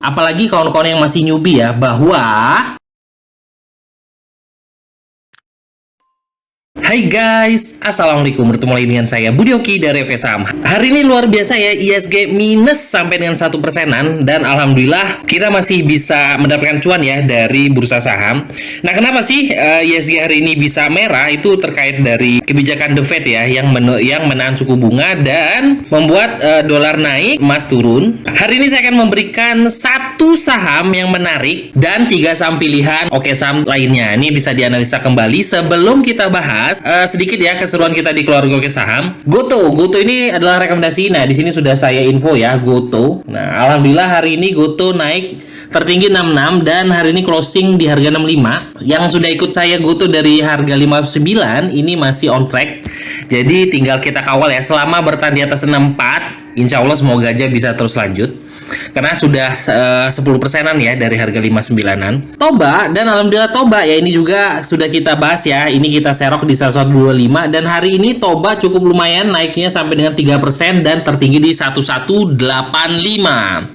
Apalagi kawan-kawan yang masih newbie ya, bahwa hai guys, assalamualaikum, bertemu lagi dengan saya Budi Oki dari Oke Saham. Hari ini luar biasa ya, ISG minus sampai dengan 1%-an, dan alhamdulillah kita masih bisa mendapatkan cuan ya dari bursa saham. Nah, kenapa sih ISG hari ini bisa merah? Itu terkait dari kebijakan The Fed ya, yang menahan suku bunga dan membuat dolar naik, emas turun. Hari ini saya akan memberikan satu saham yang menarik dan 3 saham pilihan Oke Saham lainnya. Ini bisa dianalisa kembali. Sebelum kita bahas sedikit ya keseruan kita di keluarga Oke Saham. Goto ini adalah rekomendasi. Nah, di sini sudah saya info ya, Goto. Nah, alhamdulillah hari ini Goto naik tertinggi 66 dan hari ini closing di harga 65. Yang sudah ikut saya Goto dari harga 59 ini masih on track. Jadi tinggal kita kawal ya, selama bertahan di atas 64, insya Allah semoga aja bisa terus lanjut. Karena sudah 10%-an ya dari harga 59-an. Toba, dan alhamdulillah Toba ya, ini juga sudah kita bahas ya. Ini kita serok di 1125 dan hari ini Toba cukup lumayan naiknya sampai dengan 3% dan tertinggi di 1185.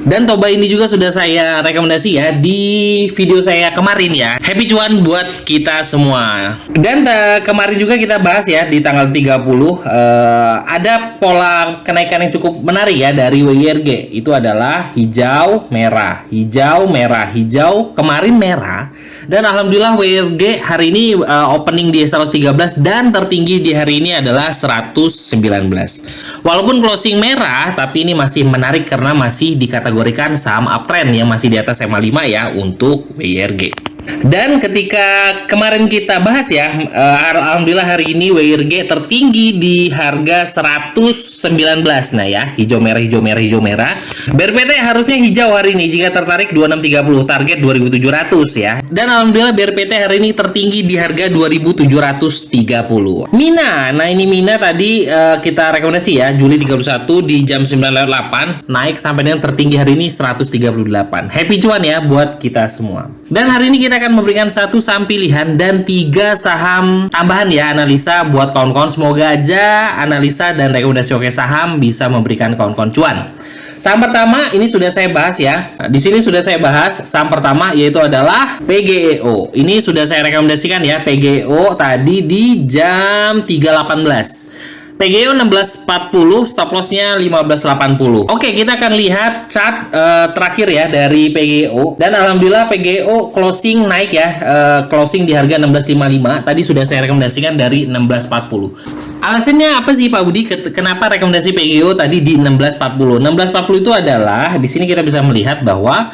Dan Toba ini juga sudah saya rekomendasi ya di video saya kemarin ya. Happy cuan buat kita semua. Dan kemarin juga kita bahas ya di tanggal 30 ada pola kenaikan yang cukup menarik ya dari WIRG. Itu adalah hijau, merah, hijau, merah, hijau, kemarin merah. Dan alhamdulillah WIRG hari ini opening di 113 dan tertinggi di hari ini adalah 119. Walaupun closing merah, tapi ini masih menarik karena masih dikategorikan saham uptrend yang masih di atas MA5 ya untuk WIRG. Dan ketika kemarin kita bahas ya, alhamdulillah hari ini WIRG tertinggi di harga 119. Nah ya, hijau merah, hijau merah, hijau merah. BRPT harusnya hijau hari ini jika tertarik 2630, target 2700 ya. Dan alhamdulillah BRPT hari ini tertinggi di harga 2730. Mina, nah ini Mina tadi kita rekomendasi ya, Juli 31 di jam 9.08 naik sampai dengan tertinggi hari ini 138. Happy cuan ya buat kita semua. Dan hari ini kita akan memberikan satu saham pilihan dan 3 saham tambahan ya analisa buat kawan-kawan. Semoga aja analisa dan rekomendasi Oke Saham bisa memberikan kawan-kawan cuan. Saham pertama ini sudah saya bahas ya. Di sini sudah saya bahas saham pertama yaitu adalah PGEO. Ini sudah saya rekomendasikan ya, PGEO tadi di jam 3.18. PGEO 1640, stop lossnya 1580. Oke, kita akan lihat chart terakhir ya dari PGEO. Dan alhamdulillah PGEO closing naik ya, closing di harga 1655. Tadi sudah saya rekomendasikan dari 1640. Alasannya apa sih Pak Budi? Kenapa rekomendasi PGEO tadi di 1640? 1640 itu adalah di sini kita bisa melihat bahwa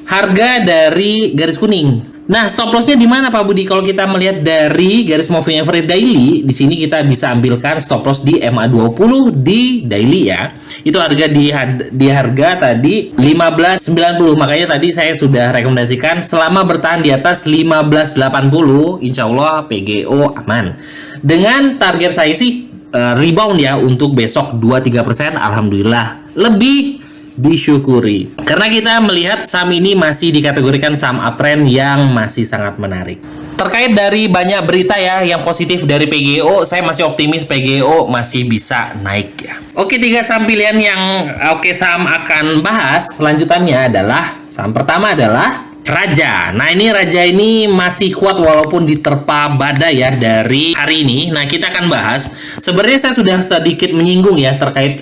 harga dari garis kuning. Nah, stop lossnya di mana Pak Budi? Kalau kita melihat dari garis moving average daily, di sini kita bisa ambilkan stop loss di MA20 di daily ya. Itu harga di harga tadi 1590. Makanya tadi saya sudah rekomendasikan selama bertahan di atas 1580, insya Allah PGEO aman. Dengan target saya sih rebound ya untuk besok 2-3%, alhamdulillah lebih disyukuri. Karena kita melihat saham ini masih dikategorikan saham uptrend yang masih sangat menarik. Terkait dari banyak berita ya yang positif dari PGEO, saya masih optimis PGEO masih bisa naik ya. Oke, 3 saham pilihan yang Oke Saham akan bahas selanjutnya adalah saham pertama adalah Raja. Nah, ini Raja ini masih kuat walaupun diterpa badai ya dari hari ini. Nah, kita akan bahas. Sebenarnya saya sudah sedikit menyinggung ya terkait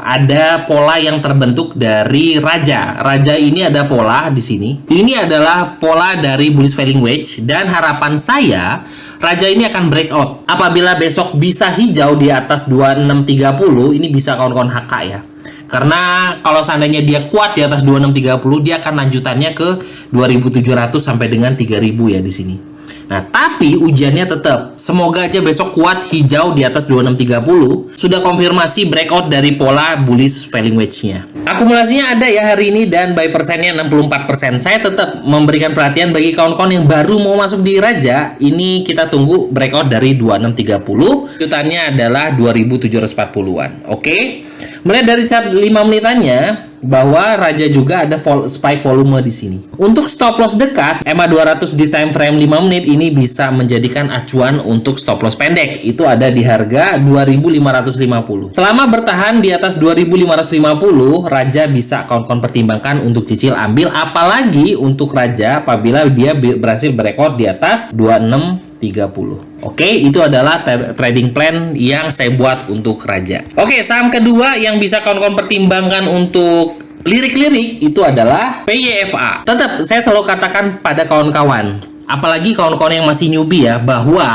ada pola yang terbentuk dari Raja. Raja ini ada pola di sini. Ini adalah pola dari bullish falling wedge dan harapan saya Raja ini akan breakout. Apabila besok bisa hijau di atas 2630, ini bisa kawan-kawan HK ya. Karena kalau seandainya dia kuat di atas 2630, dia akan lanjutannya ke 2700 sampai dengan 3000 ya di sini. Nah, tapi ujiannya tetap semoga aja besok kuat hijau di atas 2630, sudah konfirmasi breakout dari pola bullish falling wedge-nya. Akumulasinya ada ya hari ini dan buy persennya 64%. Saya tetap memberikan perhatian bagi kawan-kawan yang baru mau masuk di Raja. Ini kita tunggu breakout dari 2630. Lanjutannya adalah 2740-an. Oke. Melihat dari chart 5 menitannya bahwa Raja juga ada spike volume di sini. Untuk stop loss dekat, EMA 200 di time frame 5 menit ini bisa menjadikan acuan untuk stop loss pendek. Itu ada di harga 2.550. Selama bertahan di atas 2.550, Raja bisa kawan-kawan pertimbangkan untuk cicil ambil, apalagi untuk Raja apabila dia berhasil berekor di atas 2630. Oke, itu adalah trading plan yang saya buat untuk Raja. Oke, saham kedua yang bisa kawan-kawan pertimbangkan untuk lirik-lirik itu adalah PYFA. Tetap saya selalu katakan pada kawan-kawan, apalagi kawan-kawan yang masih newbie ya, bahwa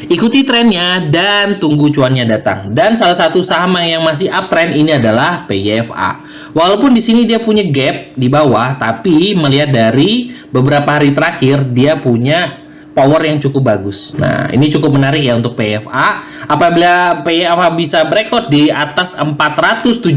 ikuti trennya dan tunggu cuannya datang. Dan salah satu saham yang masih uptrend ini adalah PYFA. Walaupun di sini dia punya gap di bawah, tapi melihat dari beberapa hari terakhir dia punya power yang cukup bagus. Nah, ini cukup menarik ya untuk PYFA. Apabila PYFA bisa breakout di atas 476,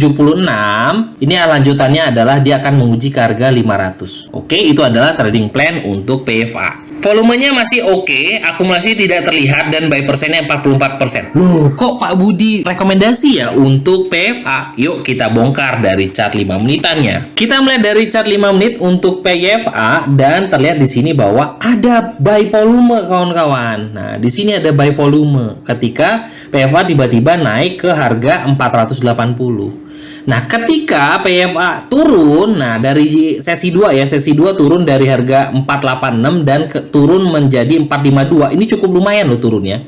ini lanjutannya adalah dia akan menguji ke harga 500. Oke, itu adalah trading plan untuk PYFA. Volumenya masih oke, akumulasi tidak terlihat, dan buy persennya 44%. Loh, kok Pak Budi rekomendasi ya untuk PYFA? Yuk kita bongkar dari chart 5 menitannya. Kita melihat dari chart 5 menit untuk PYFA, dan terlihat di sini bahwa ada buy volume kawan-kawan. Nah, di sini ada buy volume ketika PYFA tiba-tiba naik ke harga 480. Nah, ketika PYFA turun, nah dari sesi 2 ya, sesi 2 turun dari harga 486 dan turun menjadi 452. Ini cukup lumayan loh turunnya.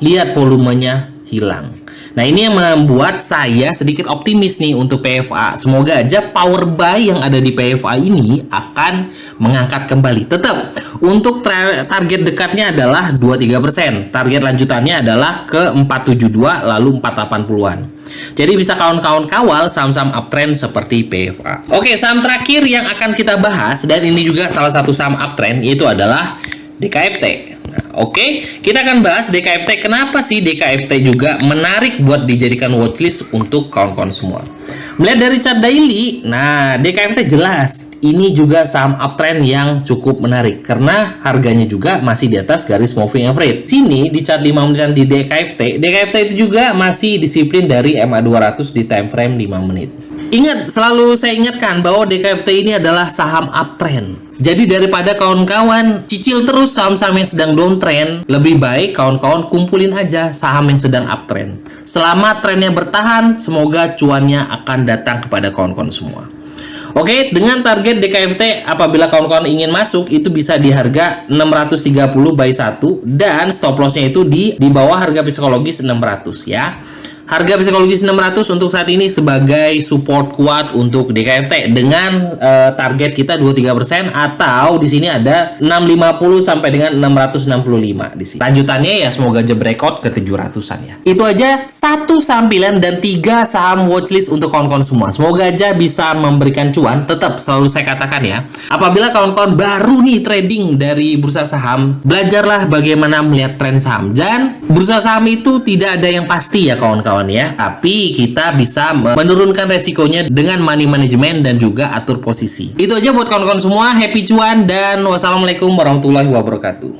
Lihat volumenya hilang. Nah, ini yang membuat saya sedikit optimis nih untuk PYFA. Semoga aja power buy yang ada di PYFA ini akan mengangkat kembali. Tetap, untuk target dekatnya adalah 23%. Target lanjutannya adalah ke 472 lalu 480-an. Jadi bisa kawan-kawan kawal saham-saham uptrend seperti PYFA. Oke, saham terakhir yang akan kita bahas, dan ini juga salah satu saham uptrend, yaitu adalah DKFT. Oke, kita akan bahas DKFT. Kenapa sih DKFT juga menarik buat dijadikan watchlist untuk kawan-kawan semua? Melihat dari chart daily, nah DKFT jelas ini juga saham uptrend yang cukup menarik karena harganya juga masih di atas garis moving average. Sini di chart 5 menitan di DKFT itu juga masih disiplin dari EMA 200 di time frame 5 menit. Ingat, selalu saya ingatkan bahwa DKFT ini adalah saham uptrend. Jadi daripada kawan-kawan cicil terus saham-saham yang sedang downtrend, lebih baik kawan-kawan kumpulin aja saham yang sedang uptrend. Selama trennya bertahan, semoga cuannya akan datang kepada kawan-kawan semua. Oke, dengan target DKFT apabila kawan-kawan ingin masuk itu bisa di harga 630 buy 1 dan stop lossnya itu di bawah harga psikologis 600 ya. Harga psikologis 600 untuk saat ini sebagai support kuat untuk DKFT dengan target kita 23% atau di sini ada 650 sampai dengan 665 di sini. Lanjutannya ya semoga aja breakout ke 700-an ya. Itu aja 1 saham pilihan dan 3 saham watchlist untuk kawan-kawan semua. Semoga aja bisa memberikan cuan. Tetap selalu saya katakan ya, apabila kawan-kawan baru nih trading dari bursa saham, belajarlah bagaimana melihat tren saham. Dan bursa saham itu tidak ada yang pasti ya kawan-kawan ya, tapi kita bisa menurunkan resikonya dengan money management dan juga atur posisi. Itu aja buat kawan-kawan semua, happy cuan dan wassalamualaikum warahmatullahi wabarakatuh.